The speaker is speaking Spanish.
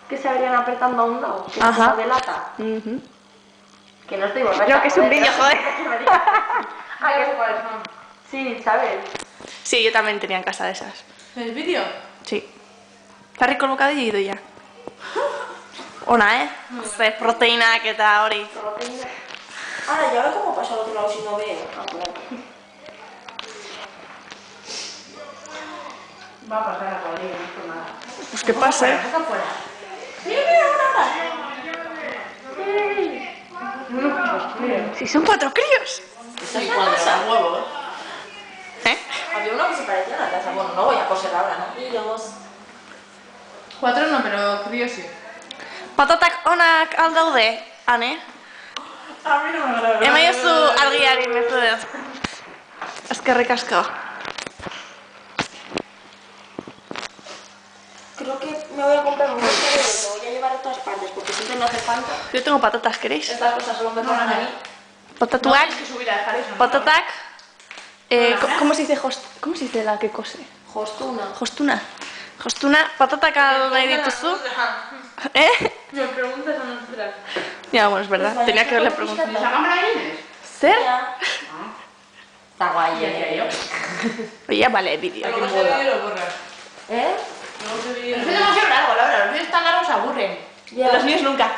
que se abrían apretando a un lado, que Ajá. es de lata. Que no estoy borracha. Creo que es un vídeo, joder. Ah, que cuáles son. Sí, ¿sabes? Sí, yo también tenía en casa de esas. ¿El vídeo? Sí. Está rico el bocadillo ya. Ona, proteína que está ahora. Ahora, ¿y ahora cómo paso al otro lado si no veo? Ah, por aquí. Va a pasar a por ahí, no es por nada. Pues qué pasa, Saca afuera. Si son 4 críos. ¿Esta es una casa? huevos. ¿Eh? Había uno que se parecía a una casa. Bueno, no voy a coser ahora, ¿no? Y los... 4 no, pero crío sí. Patatak onak aldaude, ane? A mí no me agrada. Emaiozu argiari mesedez. Eskerrik asko. Creo que me voy a comprar un bolso de lo voy a llevar a todas partes porque siempre me hace falta. Yo tengo patatas, ¿queréis? Estas cosas solo me ponen a mí. Patatuak, Hay que subir a dejar eso, ¿no? patatak. ¿Cómo se dice ¿Cómo se dice la que cose? Jostuna. Jostuna. Jostuna, patatak nahi dituzu. ¿Eh? Me preguntas a nosotras. Ya, bueno, es verdad. Tenía que haberle preguntado. ¿La cámara vienes? ¿Ser? Está guay, Y hacía yo. Oye, vale, vídeo. Luego ese vídeo lo borras. ¿Eh? Luego ese vídeo. Es demasiado largo, Laura. Los vídeos tan largos se aburren. Ya. Los míos nunca.